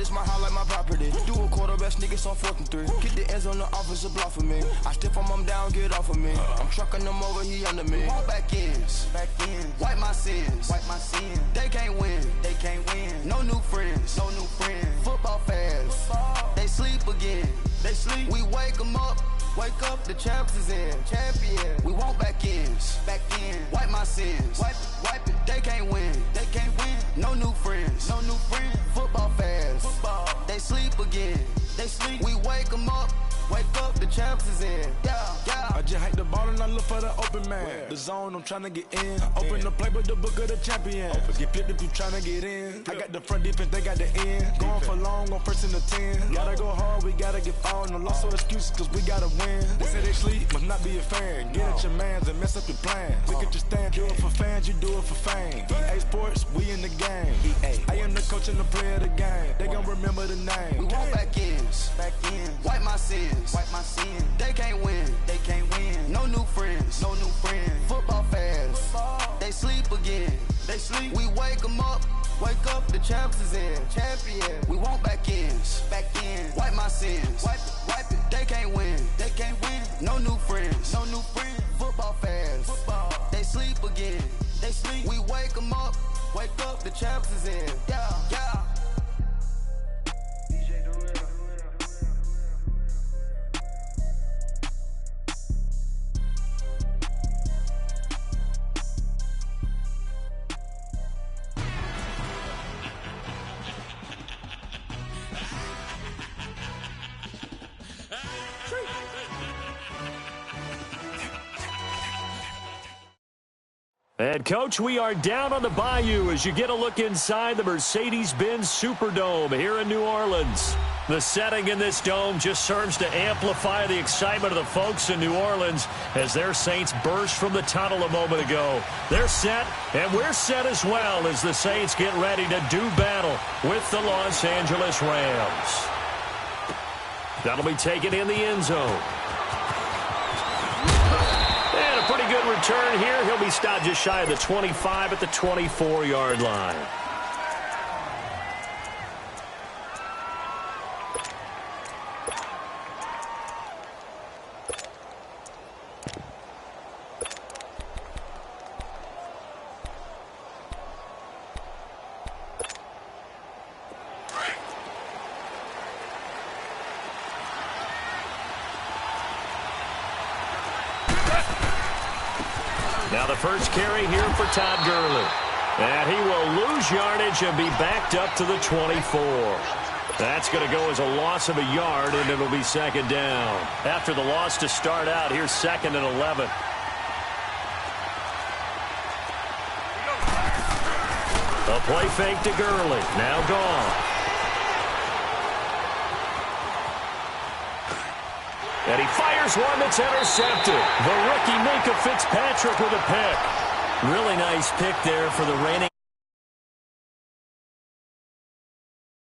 this my house like my property. Do a quarter best niggas on 4th and 3. Get the ends on the officer block for me. I stiff him, I'm down, get off of me. I'm trucking them over, he under me. Want back ends, wipe my sins, They can't win, No new friends, Football fast, they sleep again. We wake them up. Wake up, the champs is in. Champion. We want back ends. Wipe my sins. Wipe it. They can't win. No new friends. Football fast. They sleep again. We wake them up. Wake up, the champs is in. Yeah. I just hike the ball and I look for the open man. The zone, I'm trying to get in. Open the playbook, the book of the champion. Get flipped if you trying to get in. I got the front defense, they got the end. Going for long, on 1st and the 10. Gotta go hard, we gotta get fouled. No loss or excuses, cause we gotta win. They say they sleep, must not be a fan. Get at your mans and mess up your plans. Look at your stand, do it for fans, you do it for fame. EA Sports, we in the game. I am the coach and the player of the game. They gon' remember the name. We want back ends. Wipe my sins. They can't win. No new friends. Football fast. They sleep again. We wake them up. Wake up, the champs is in. Champion. We want back ends. Wipe my sins. Wipe it. They can't win. No new friends. Football fast. They sleep again. We wake them up. Wake up, the champs is in. Yeah. And, Coach, we are down on the Bayou as you get a look inside the Mercedes-Benz Superdome here in New Orleans. The setting in this dome just serves to amplify the excitement of the folks in New Orleans as their Saints burst from the tunnel a moment ago. They're set, and we're set as well as the Saints get ready to do battle with the Los Angeles Rams. That'll be taken in the end zone. Pretty good return here. He'll be stopped just shy of the 25 at the 24-yard line. Now the first carry here for Todd Gurley. And he will lose yardage and be backed up to the 24. That's going to go as a loss of a yard, and it'll be second down. After the loss to start out, here's 2nd and 11. A play fake to Gurley. Now gone. And he fires one that's intercepted. The rookie Minkah Fitzpatrick with a pick. Really nice pick there for the reigning.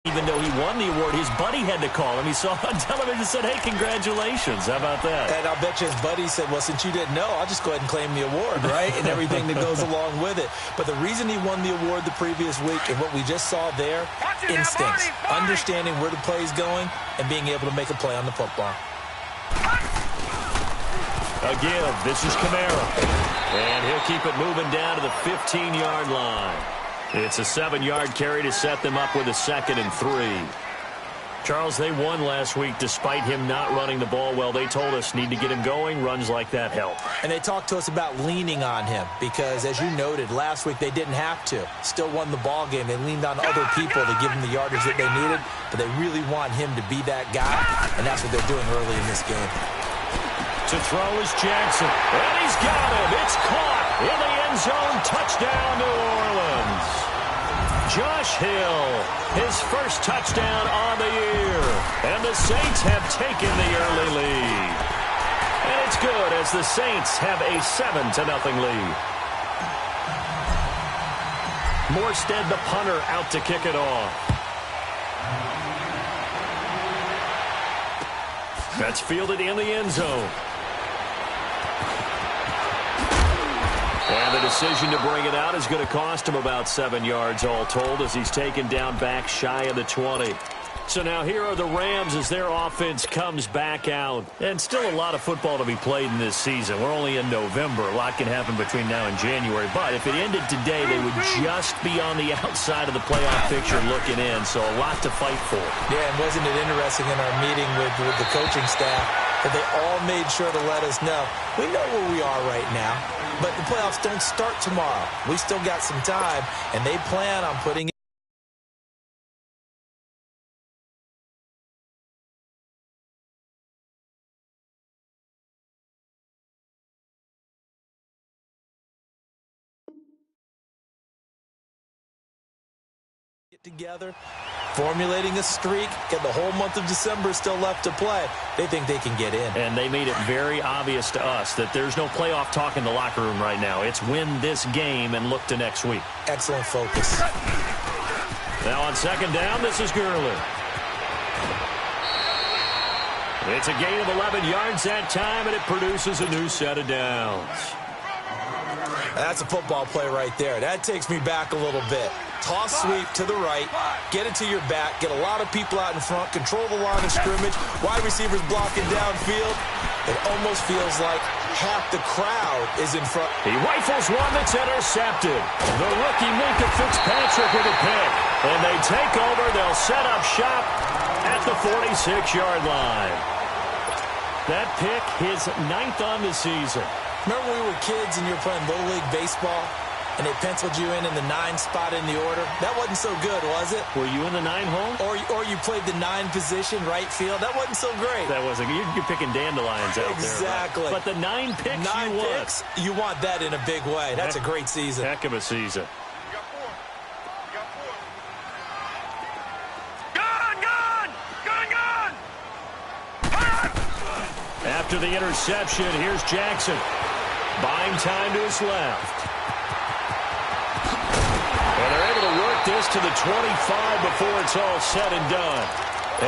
Even though he won the award, his buddy had to call him. He saw on television and said, hey, congratulations. How about that? And I'll bet you his buddy said, well, since you didn't know, I'll just go ahead and claim the award, right? And everything that goes along with it. But the reason he won the award the previous week and what we just saw there, instincts, understanding where the play is going and being able to make a play on the football. Again, this is Kamara. And he'll keep it moving down to the 15-yard line. It's a 7-yard carry to set them up with a 2nd and 3. Charles, they won last week despite him not running the ball well. They told us need to get him going. Runs like that help. And they talked to us about leaning on him because, as you noted, last week they didn't have to. Still won the ball game. They leaned on other people to give him the yardage that they needed, but they really want him to be that guy, and that's what they're doing early in this game. To throw is Jackson. And he's got him. It's caught in the end zone. Touchdown, New Orleans. Josh Hill, his first touchdown on the year. And the Saints have taken the early lead. And it's good as the Saints have a 7-0 lead. Morstead, the punter, out to kick it off. That's fielded in the end zone. And the decision to bring it out is going to cost him about 7 yards all told as he's taken down back shy of the 20. So now here are the Rams as their offense comes back out. And still a lot of football to be played in this season. We're only in November. A lot can happen between now and January. But if it ended today, they would just be on the outside of the playoff picture looking in. So a lot to fight for. Yeah, and wasn't it interesting in our meeting with the coaching staff that they all made sure to let us know, we know where we are right now, but the playoffs don't start tomorrow. We still got some time, and they plan on putting together, formulating a streak, get the whole month of December still left to play. They think they can get in. And they made it very obvious to us that there's no playoff talk in the locker room right now. It's win this game and look to next week. Excellent focus. Now on second down, this is Gurley. It's a gain of 11 yards that time, and it produces a new set of downs. That's a football play right there. That takes me back a little bit. Toss sweep to the right, get it to your back, get a lot of people out in front, control the line of scrimmage, wide receivers blocking downfield. It almost feels like half the crowd is in front. He rifles one that's intercepted. The rookie Minkah Fitzpatrick with a pick. And they take over. They'll set up shop at the 46-yard line. That pick, his 9th on the season. Remember when we were kids and you were playing Little League Baseball? And they penciled you in the 9 spot in the order. That wasn't so good, was it? Were you in the 9 hole? Or you played the 9 position, right field. That wasn't so great. That wasn't. You're picking dandelions out exactly. there. Right? But the 9 picks 9 picks, you want that in a big way. That's a great season. Heck of a season. After the interception, here's Jackson. Buying time to his left. And they're able to work this to the 25 before it's all said and done.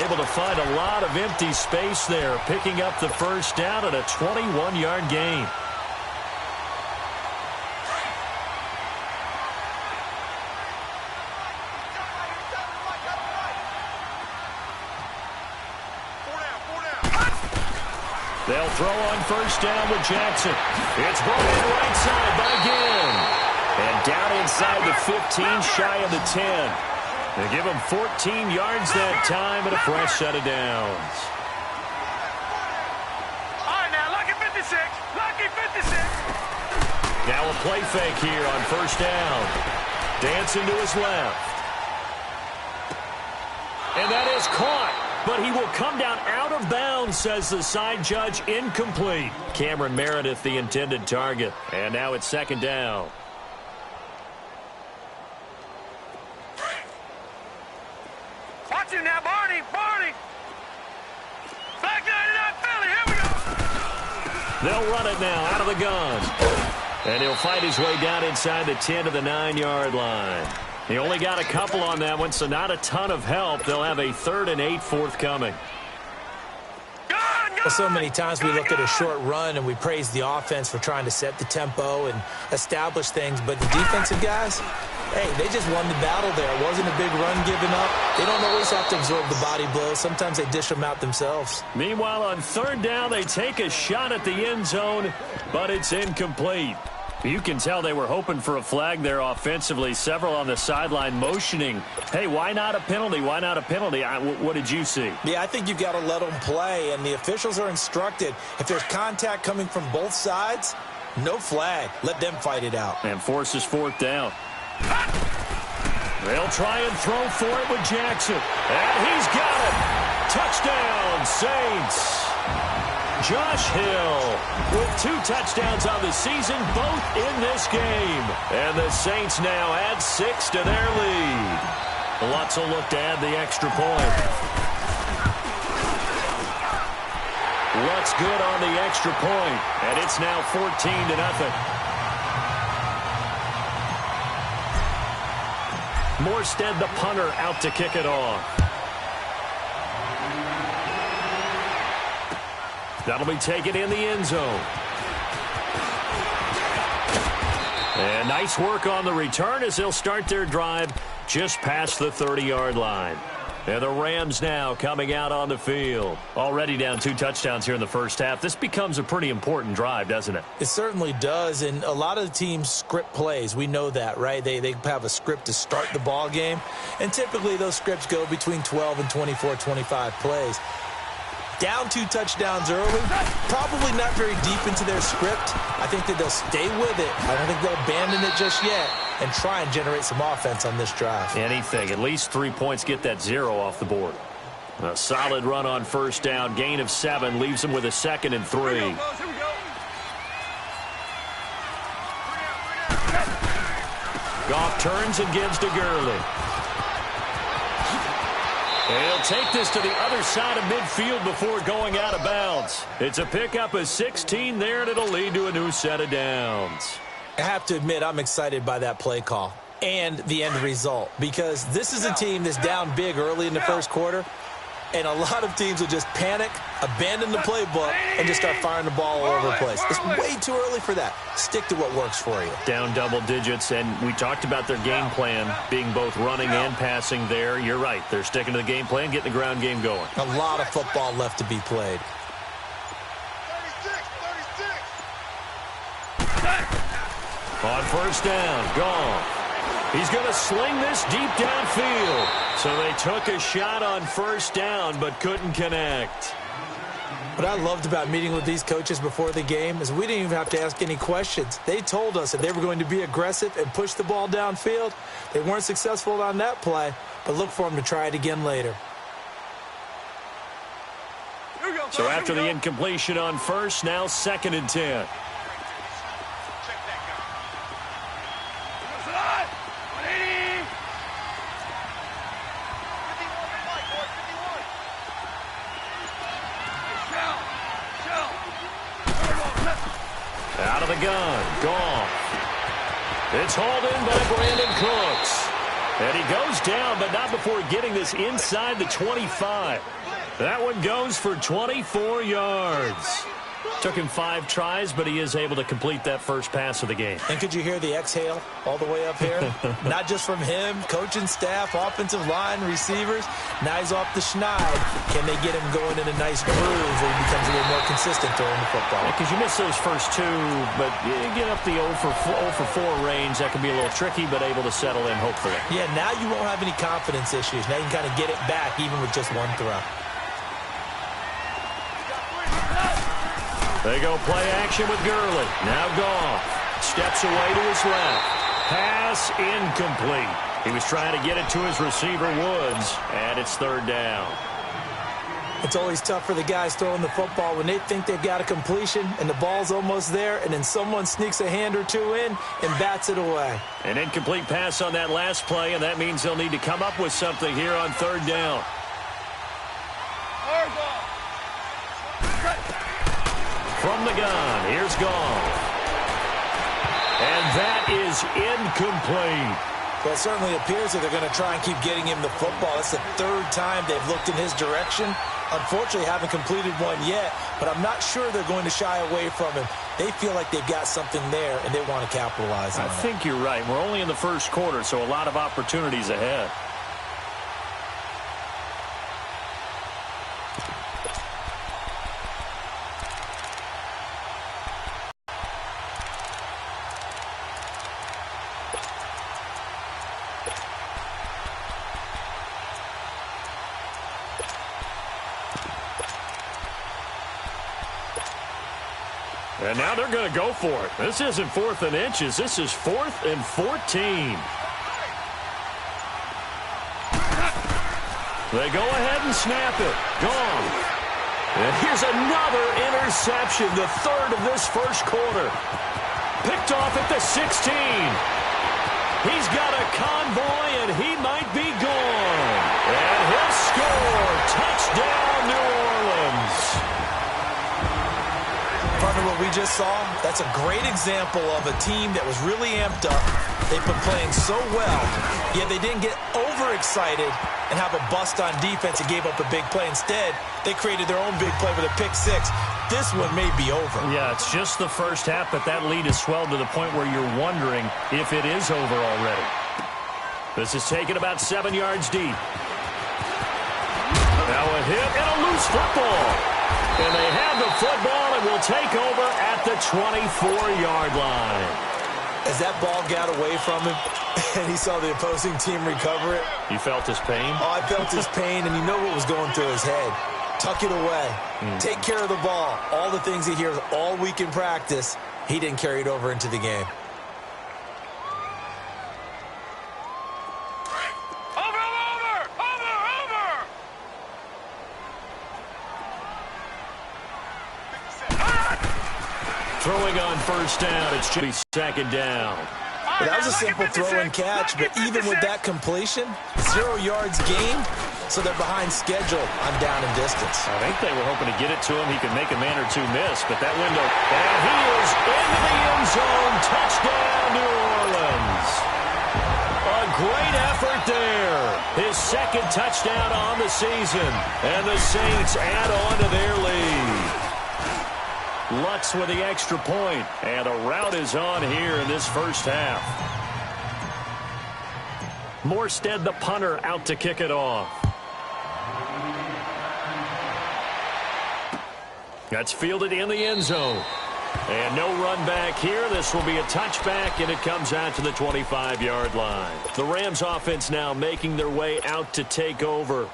Able to find a lot of empty space there, picking up the first down at a 21-yard gain. They'll throw on first down with Jackson. It's brought in right side by Ginn. And down inside the 15, shy of the 10. They give him 14 yards that time and a fresh set of downs. All right, now, lucky 56. Lucky 56. Now a play fake here on first down. Dancing to his left. And that is caught. But he will come down out of bounds, says the side judge. Incomplete. Cameron Meredith, the intended target. And now it's second down. Watch him now, Barney. Barney. Back 99 Philly. Here we go. They'll run it now out of the gun. And he'll fight his way down inside the 10 to the 9-yard line. He only got a couple on that one, so not a ton of help. They'll have a 3rd and 8 forthcoming. Well, so many times we look at a short run and we praise the offense for trying to set the tempo and establish things, but the defensive guys, hey, they just won the battle there. It wasn't a big run given up. They don't always have to absorb the body blows. Sometimes they dish them out themselves. Meanwhile, on 3rd down, they take a shot at the end zone, but it's incomplete. You can tell they were hoping for a flag there offensively. Several on the sideline motioning, hey, why not a penalty? Why not a penalty? What did you see? Yeah, I think you've got to let them play, and the officials are instructed. If there's contact coming from both sides, no flag. Let them fight it out. And forces 4th down. They'll try and throw for it with Jackson. And he's got it. Touchdown, Saints. Josh Hill with 2 touchdowns on the season, both in this game. And the Saints now add 6 to their lead. Lots of look to add the extra point. Lutz good on the extra point, and it's now 14-0. Morstead, the punter, out to kick it off. That'll be taken in the end zone. And nice work on the return as they'll start their drive just past the 30-yard line. And the Rams now coming out on the field. Already down 2 touchdowns here in the first half. This becomes a pretty important drive, doesn't it? It certainly does, and a lot of the teams script plays. We know that, right? They have a script to start the ball game, and typically those scripts go between 12 and 24, 25 plays. Down 2 touchdowns early, probably not very deep into their script. I think that they'll stay with it. I don't think they'll abandon it just yet and try and generate some offense on this drive. Anything. At least 3 points, get that 0 off the board. A solid run on first down. Gain of 7 leaves them with a 2nd and 3. Goff turns and gives to Gurley. He'll take this to the other side of midfield before going out of bounds. It's a pickup of 16 there, and it'll lead to a new set of downs. I have to admit, I'm excited by that play call and the end result, because this is a team that's down big early in the first quarter, and a lot of teams will just panic, abandon the playbook, and just start firing the ball all over the place. It's way too early for that. Stick to what works for you. Down double digits, and we talked about their game plan being both running and passing there. You're right. They're sticking to the game plan, getting the ground game going. A lot of football left to be played. 36. On first down, Goff. He's going to sling this deep downfield. So they took a shot on first down but couldn't connect. What I loved about meeting with these coaches before the game is we didn't even have to ask any questions. They told us that they were going to be aggressive and push the ball downfield. They weren't successful on that play, but look for them to try it again later. So after the incompletion on first, now 2nd and 10. Out of the gun, Goff. It's hauled in by Brandon Cooks. And he goes down, but not before getting this inside the 25. That one goes for 24 yards. Took him 5 tries, but he is able to complete that first pass of the game. And could you hear the exhale all the way up here? Not just from him, coaching staff, offensive line, receivers. Now he's off the schneid. Can they get him going in a nice groove where he becomes a little more consistent throwing the football? Because you miss those first 2, but you get up the 0 for 4 range. That can be a little tricky, but able to settle in, hopefully. Yeah, now you won't have any confidence issues. Now you can kind of get it back even with just 1 throw. They go play action with Gurley. Now Goff steps away to his left. Pass incomplete. He was trying to get it to his receiver, Woods, and it's 3rd down. It's always tough for the guys throwing the football when they think they've got a completion and the ball's almost there, and then someone sneaks a hand or 2 in and bats it away. An incomplete pass on that last play, and that means they'll need to come up with something here on 3rd down. From the gun, here's Goff. And that is incomplete. Well, it certainly appears that they're going to try and keep getting him the football. It's the 3rd time they've looked in his direction. Unfortunately, haven't completed one yet, but I'm not sure they're going to shy away from him. They feel like they've got something there, and they want to capitalize on it. I think you're right. We're only in the first quarter, so a lot of opportunities ahead. And now they're going to go for it. This isn't 4th and inches. This is 4th and 14. They go ahead and snap it. Gone. And here's another interception, the 3rd of this first quarter. Picked off at the 16. He's got a convoy, and he might be gone. And he'll score. Touchdown, New Orleans. Partner, what we just saw, that's a great example of a team that was really amped up. They've been playing so well, yet they didn't get overexcited and have a bust on defense and gave up a big play. Instead, they created their own big play with a pick 6. This one may be over. Yeah, it's just the first half, but that lead has swelled to the point where you're wondering if it is over already. This is taken about 7 yards deep. hit and a loose football. And they have the football and will take over at the 24-yard line. As that ball got away from him and he saw the opposing team recover it. You felt his pain? Oh, I felt his pain, and you know what was going through his head. Tuck it away. Take care of the ball. All the things he hears all week in practice, he didn't carry it over into the game. Throwing on first down, it's Jimmy second down. Well, that was a simple throw and catch, but even with that completion, 0 yards gained, so they're behind schedule on down and distance. I think they were hoping to get it to him. He could make a man or two miss, but that window, and he is into the end zone. Touchdown, New Orleans. A great effort there. His second touchdown on the season, and the Saints add on to their lead. Lutz with the extra point, and the route is on here in this first half. Morstead, the punter, out to kick it off. That's fielded in the end zone. And no run back here. This will be a touchback, and it comes out to the 25-yard line. The Rams offense now making their way out to take over.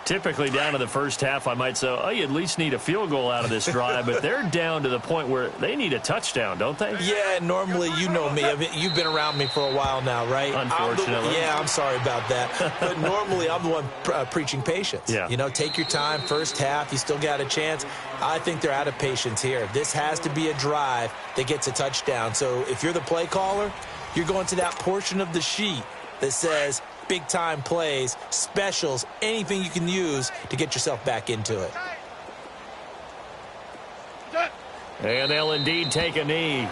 Typically down in the first half, I might say, oh, you at least need a field goal out of this drive, but they're down to the point where they need a touchdown, don't they? Yeah, normally, you know me. I mean, you've been around me for a while now, right? Unfortunately. I'm sorry about that. But normally, I'm the one preaching patience. Yeah. You know, take your time. First half, you still got a chance. I think they're out of patience here. This has to be a drive that gets a touchdown. So if you're the play caller, you're going to that portion of the sheet that says big-time plays, specials, anything you can use to get yourself back into it. And they'll indeed take a knee.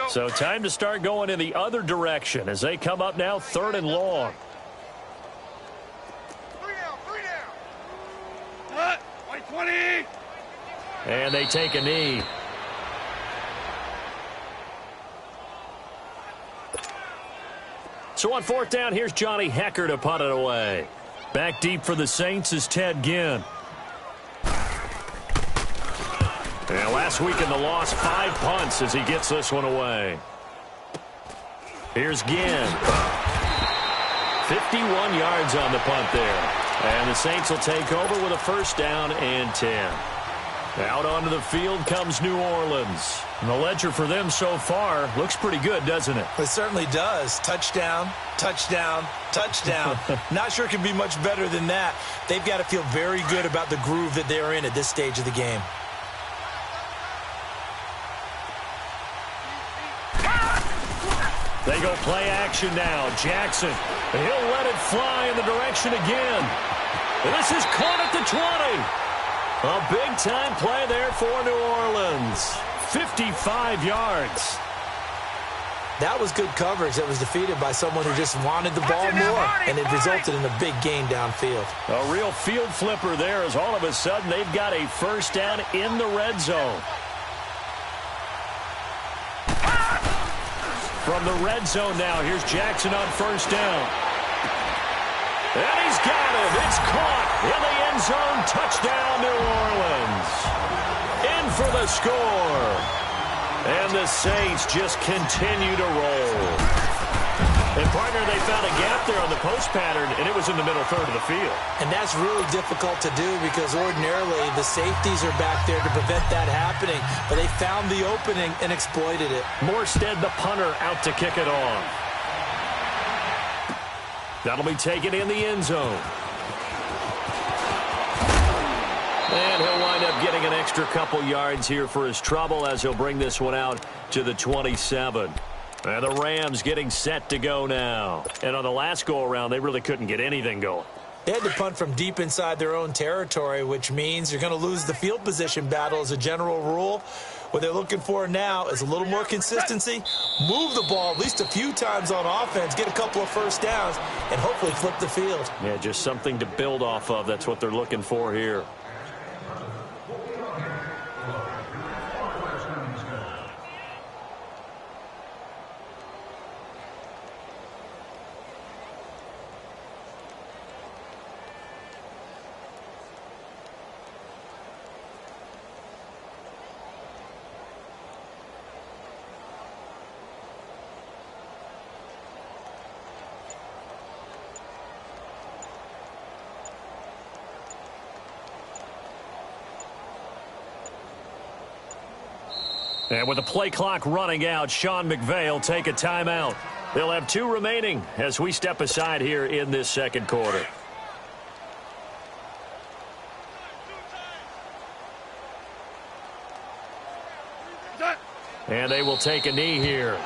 So time to start going in the other direction as they come up now 3rd and long. 3 down. 20. And they take a knee. So on 4th down, here's Johnny Hekker to punt it away. Back deep for the Saints is Ted Ginn. And last week in the loss, 5 punts as he gets this one away. Here's Ginn. 51 yards on the punt there. And the Saints will take over with a 1st down and 10. Out onto the field comes New Orleans. And the ledger for them so far looks pretty good, doesn't it? It certainly does. Touchdown, touchdown, touchdown. Not sure it can be much better than that. They've got to feel very good about the groove that they're in at this stage of the game. They go play action now. Jackson, he'll let it fly in the direction again. And this is caught at the 20. A big-time play there for New Orleans. 55 yards. That was good coverage that was defeated by someone who just wanted the ball more, and it resulted in a big gain downfield. A real field flipper there as all of a sudden they've got a 1st down in the red zone. From the red zone now, here's Jackson on 1st down. And he's got it. It's caught in the end zone. Touchdown, New Orleans. In for the score. And the Saints just continue to roll. And, partner, they found a gap there on the post pattern, and it was in the middle 3rd of the field. And that's really difficult to do because ordinarily the safeties are back there to prevent that happening. But they found the opening and exploited it. Morstead, the punter, out to kick it off. That'll be taken in the end zone. And he'll wind up getting an extra couple yards here for his trouble as he'll bring this one out to the 27. And the Rams getting set to go now. And on the last go-around, they really couldn't get anything going. They had to punt from deep inside their own territory, which means you're going to lose the field position battle as a general rule. What they're looking for now is a little more consistency, move the ball at least a few times on offense, get a couple of 1st downs, and hopefully flip the field. Yeah, just something to build off of. That's what they're looking for here. And with the play clock running out, Sean McVay will take a timeout. They'll have 2 remaining as we step aside here in this second quarter. And they will take a knee here.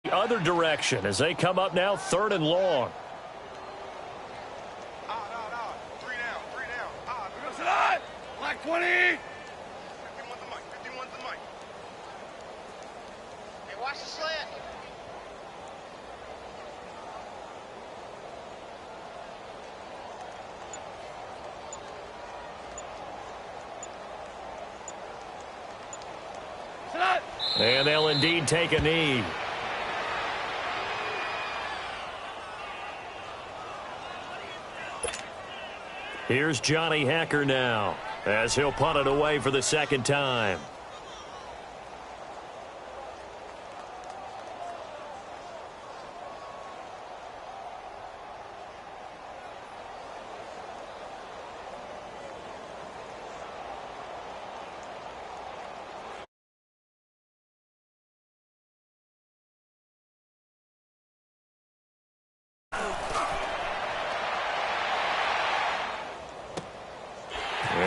The other direction as they come up now 3rd and long. Three down. We go side. Black 20. 51 the mic. 51 the mic. Hey, watch the slant. And they'll indeed take a knee. Here's Johnny Hekker now as he'll punt it away for the second time.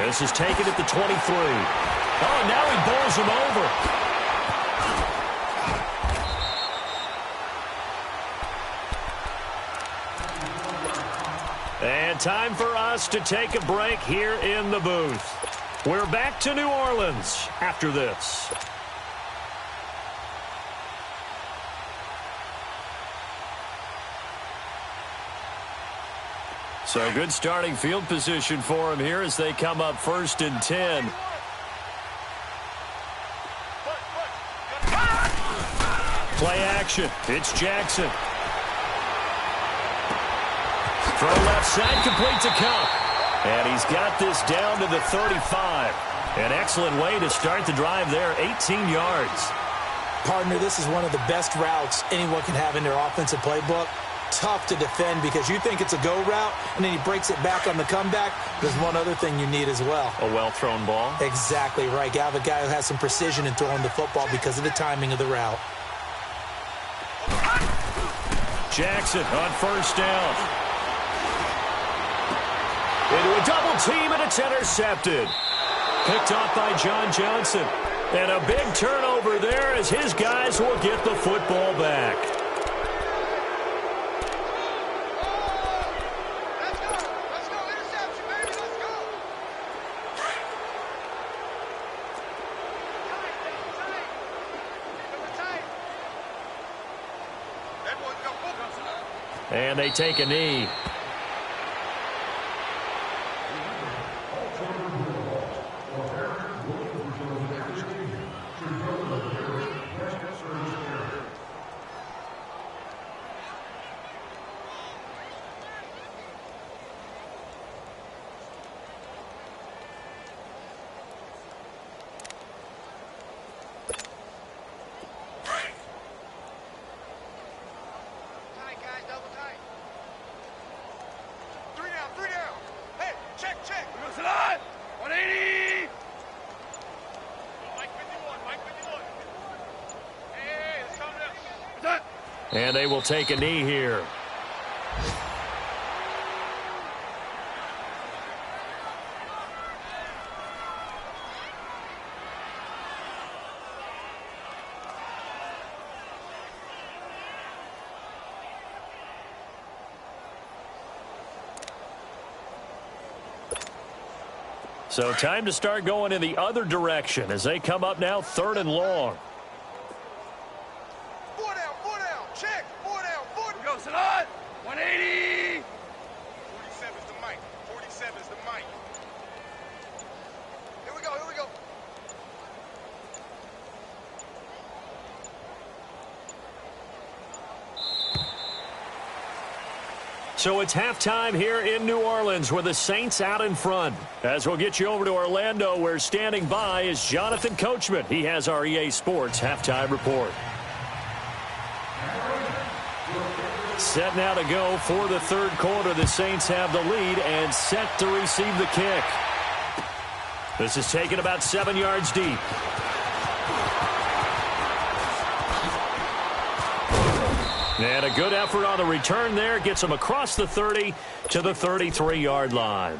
This is taken at the 23. Oh, now he bowls him over. And time for us to take a break here in the booth. We're back to New Orleans after this. So good starting field position for him here as they come up 1st and 10. Play action. It's Jackson. Throw left side, complete to Kupp. And he's got this down to the 35. An excellent way to start the drive there, 18 yards. Partner, this is one of the best routes anyone can have in their offensive playbook. Tough to defend because you think it's a go route, and then he breaks it back on the comeback. There's one other thing you need as well. A well-thrown ball. Exactly right. You have a guy who has some precision in throwing the football because of the timing of the route. Jackson on 1st down. Into a double team, and it's intercepted. Picked off by John Johnson. And a big turnover there as his guys will get the football back. And they take a knee. And they will take a knee here. So time to start going in the other direction as they come up now 3rd and long. Salad, 180. 47 is the mic. 47 is the mic. Here we go. So it's halftime here in New Orleans with the Saints out in front. As we'll get you over to Orlando, where standing by is Jonathan Coachman. He has our EA Sports halftime report. Set now to go for the third quarter. The Saints have the lead and set to receive the kick. This is taken about 7 yards deep. And a good effort on the return there. Gets them across the 30 to the 33-yard line.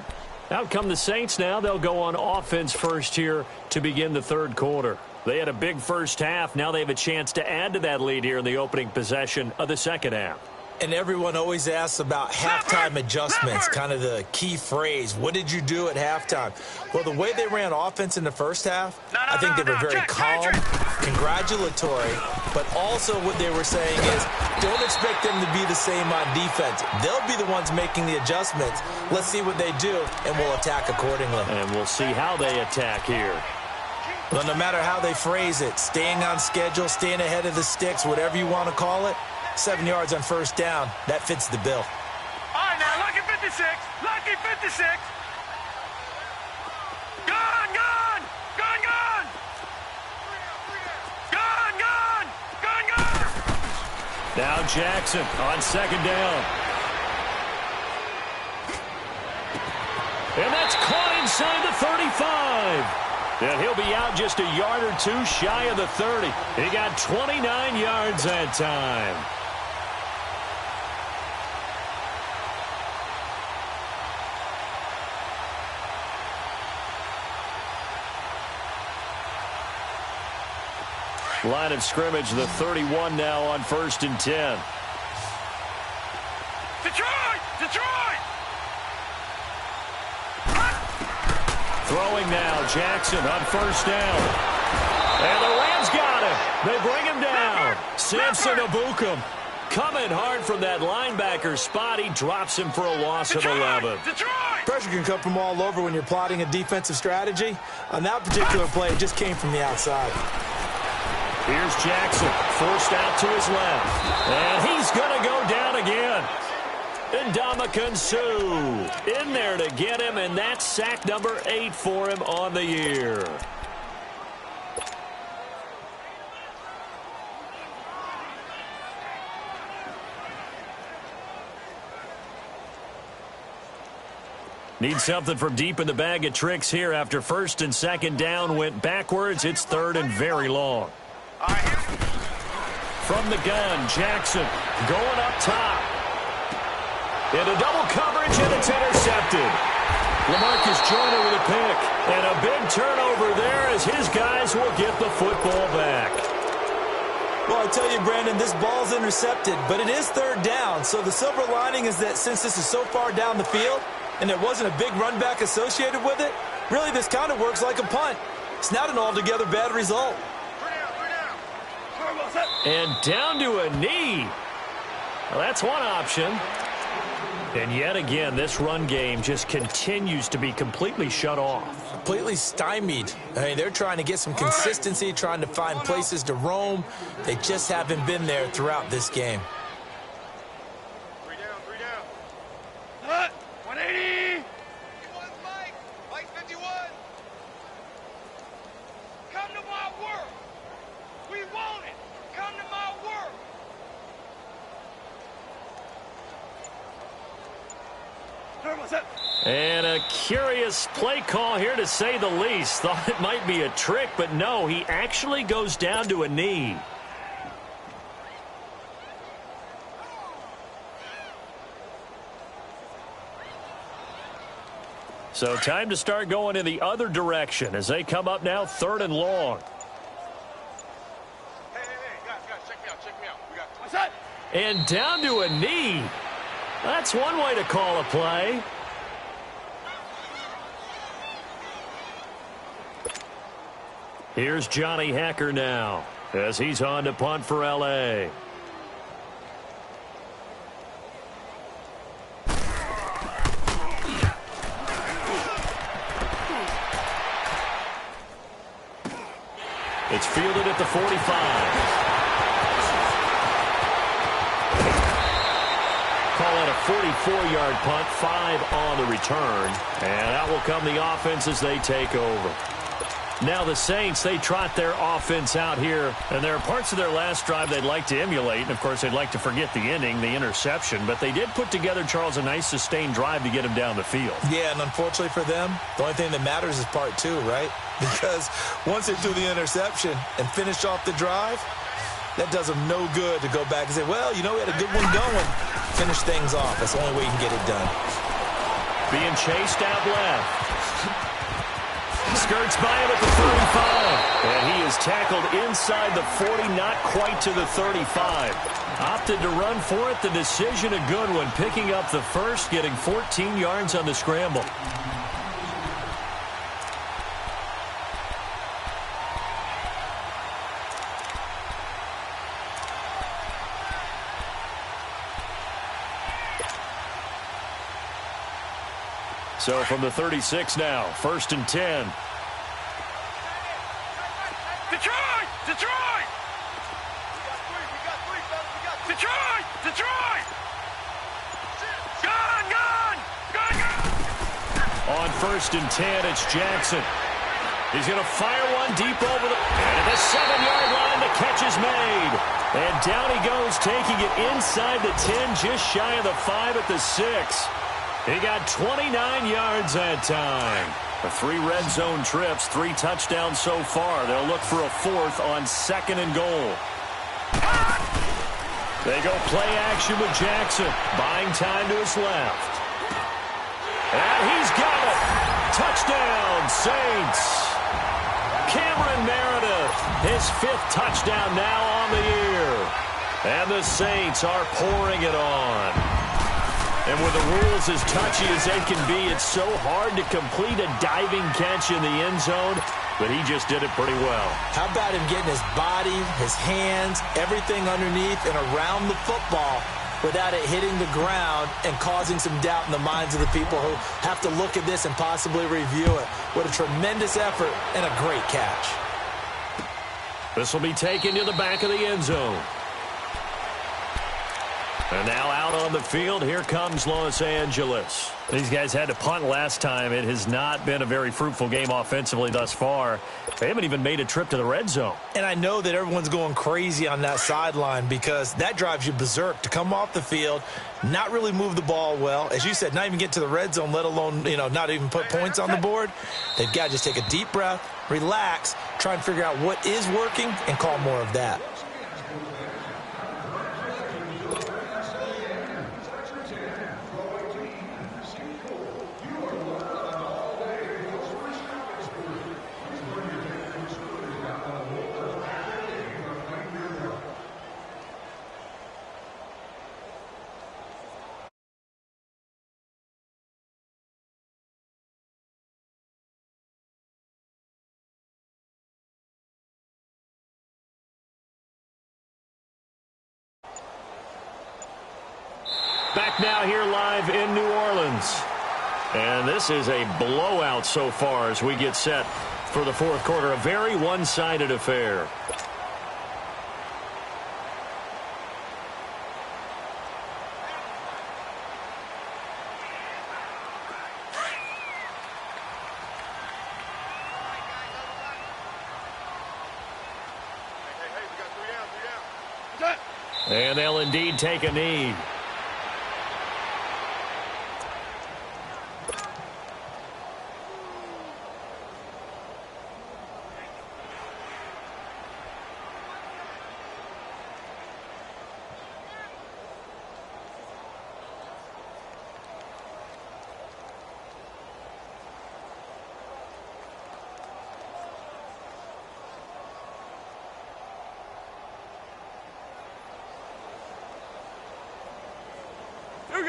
Out come the Saints now. They'll go on offense first here to begin the third quarter. They had a big first half. Now they have a chance to add to that lead here in the opening possession of the second half. And everyone always asks about halftime adjustments, kind of the key phrase. What did you do at halftime? Well, the way they ran offense in the first half, I think they were very calm, congratulatory, but also what they were saying is don't expect them to be the same on defense. They'll be the ones making the adjustments. Let's see what they do, and we'll attack accordingly. And we'll see how they attack here. Well, no matter how they phrase it, staying on schedule, staying ahead of the sticks, whatever you want to call it, 7 yards on first down, that fits the bill. All right, now, lucky 56. Lucky 56. Gone, gone. Gone, gone. Gone, gone. Gone, gone. Now Jackson on second down. And that's caught inside the 35. And he'll be out just a yard or two shy of the 30. He got 29 yards that time. Line of scrimmage, the 31 now on 1st and 10. Detroit! Detroit! Throwing now, Jackson on first down. And the Rams got him. They bring him down. Samson Ebukam coming hard from that linebacker spot. He drops him for a loss of 11. Detroit! Pressure can come from all over when you're plotting a defensive strategy. On that particular play, it just came from the outside. Here's Jackson, forced out to his left. And he's going to go down again. Ndamukong Suh in there to get him, and that's sack number 8 for him on the year. Need something from deep in the bag of tricks here after first and second down went backwards. It's third and very long. From the gun, Jackson going up top. Into double coverage, and it's intercepted. LaMarcus Joyner with a pick. And a big turnover there as his guys will get the football back. Well, I tell you, Brandon, this ball's intercepted, but it is third down. So the silver lining is that since this is so far down the field and there wasn't a big run back associated with it, really this kind of works like a punt. It's not an altogether bad result. And down to a knee. Well, that's one option. And yet again, this run game just continues to be completely shut off. Completely stymied. I mean, they're trying to get some consistency, trying to find places to roam. They just haven't been there throughout this game. 3 down. 180. Mike 51. Come to my work. We want it. Come to my work. And a curious play call here, to say the least. Thought it might be a trick, but no, he actually goes down to a knee. So time to start going in the other direction as they come up now, third and long. Hey, guys, check me out. We got what's that? And down to a knee. That's one way to call a play. Here's Johnny Hekker now as he's on to punt for L.A. It's fielded at the 45. Call it a 44-yard punt, 5 on the return. And out will come the offense as they take over. Now the Saints, they trot their offense out here, and there are parts of their last drive they'd like to emulate. And, of course, they'd like to forget the ending, the interception. But they did put together, Charles, a nice sustained drive to get him down the field. Yeah, and unfortunately for them, the only thing that matters is part two, right? Because once they do the interception and finish off the drive, that does them no good to go back and say, well, you know, we had a good one going. Finish things off. That's the only way you can get it done. Being chased out left. Skirts by him at the 35. And he is tackled inside the 40, not quite to the 35. Opted to run for it. The decision a good one. Picking up the first, getting 14 yards on the scramble. So from the 36 now, 1st and 10. Detroit! Detroit! Detroit! Detroit! Gun! Gun! Gun! On 1st and 10, it's Jackson. He's going to fire one deep over the... And at the 7-yard line, the catch is made. And down he goes, taking it inside the 10, just shy of the 5 at the 6. He got 29 yards that time. The 3 red zone trips, 3 touchdowns so far. They'll look for a 4th on 2nd and goal. They go play action with Jackson. Buying time to his left. And he's got it. Touchdown, Saints. Cameron Meredith, his 5th touchdown now on the year. And the Saints are pouring it on. And with the rules as touchy as they can be, it's so hard to complete a diving catch in the end zone, but he just did it pretty well. How about him getting his body, his hands, everything underneath and around the football without it hitting the ground and causing some doubt in the minds of the people who have to look at this and possibly review it. What a tremendous effort and a great catch. This will be taken to the back of the end zone. And now out on the field, here comes Los Angeles. These guys had to punt last time. It has not been a very fruitful game offensively thus far. They haven't even made a trip to the red zone. And I know that everyone's going crazy on that sideline because that drives you berserk to come off the field, not really move the ball well. As you said, not even get to the red zone, let alone, not even put points on the board. They've got to just take a deep breath, relax, try and figure out what is working and call more of that. Back now here live in New Orleans. And this is a blowout so far as we get set for the 4th quarter. A very one-sided affair. And they'll indeed take a knee.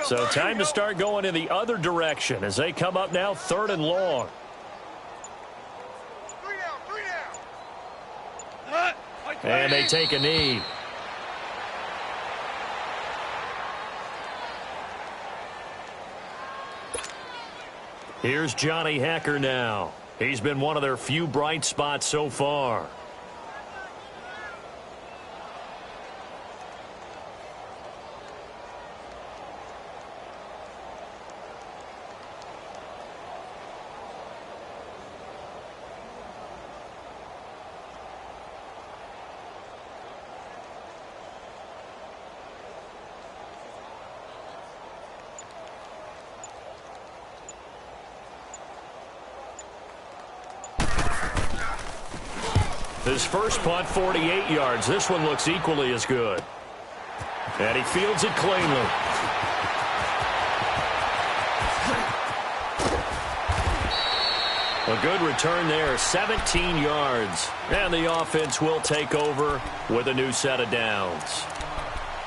So time to start going in the other direction as they come up now 3rd and long. 3 down. And they take a knee. Here's Johnny Hekker now. He's been one of their few bright spots so far. His first punt, 48 yards. This one looks equally as good. And he fields it cleanly. A good return there, 17 yards. And the offense will take over with a new set of downs.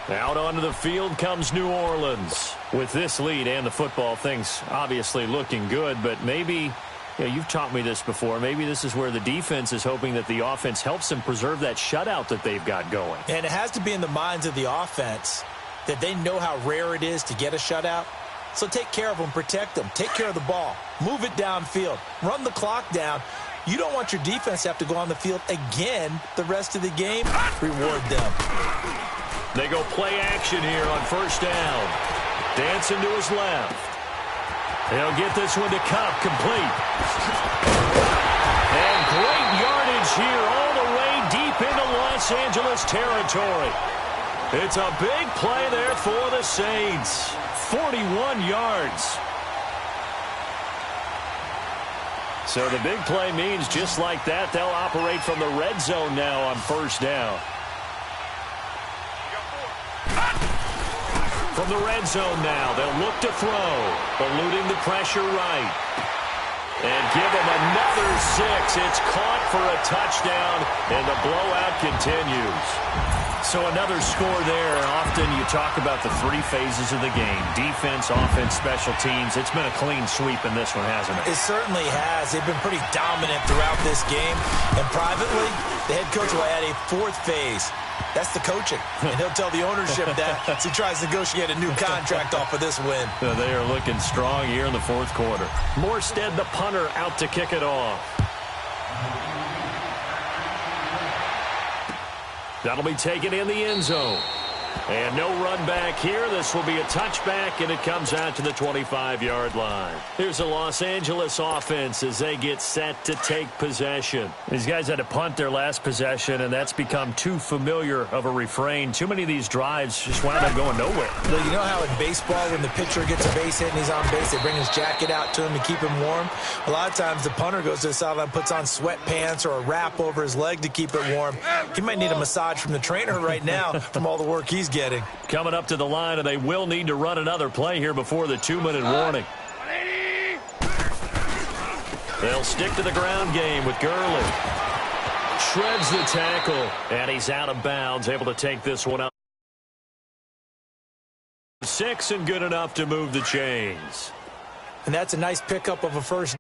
Out onto the field comes New Orleans. With this lead and the football, things obviously looking good, but maybe, you've taught me this before, maybe this is where the defense is hoping that the offense helps them preserve that shutout that they've got going. And it has to be in the minds of the offense that they know how rare it is to get a shutout. So take care of them, protect them, take care of the ball, move it downfield, run the clock down. You don't want your defense to have to go on the field again the rest of the game. Reward them. They go play action here on first down. Dancing to his left. He'll get this one to Kupp, complete. And great yardage here all the way deep into Los Angeles territory. It's a big play there for the Saints. 41 yards. So the big play means just like that, they'll operate from the red zone now on first down. From the red zone now, they'll look to throw, eluding the pressure right. And give them another 6. It's caught for a touchdown, and the blowout continues. So another score there. Often you talk about the 3 phases of the game. Defense, offense, special teams. It's been a clean sweep in this one, hasn't it? It certainly has. They've been pretty dominant throughout this game. And privately, the head coach will add a 4th phase. That's the coaching. And he'll tell the ownership that as he tries to negotiate a new contract off of this win. So they are looking strong here in the 4th quarter. Morstead, the punter, out to kick it off. That'll be taken in the end zone. And no run back here. This will be a touchback, and it comes out to the 25-yard line. Here's the Los Angeles offense as they get set to take possession. These guys had to punt their last possession, and that's become too familiar of a refrain. Too many of these drives just wound up going nowhere. Well, you know how in baseball when the pitcher gets a base hit and he's on base, they bring his jacket out to him to keep him warm? A lot of times the punter goes to the sideline, puts on sweatpants or a wrap over his leg to keep it warm. He might need a massage from the trainer right now from all the work he's getting. Coming up to the line, and they will need to run another play here before the 2-minute warning. They'll stick to the ground game with Gurley. Shreds the tackle, and he's out of bounds, able to take this one out. 6 and good enough to move the chains. And that's a nice pickup of a first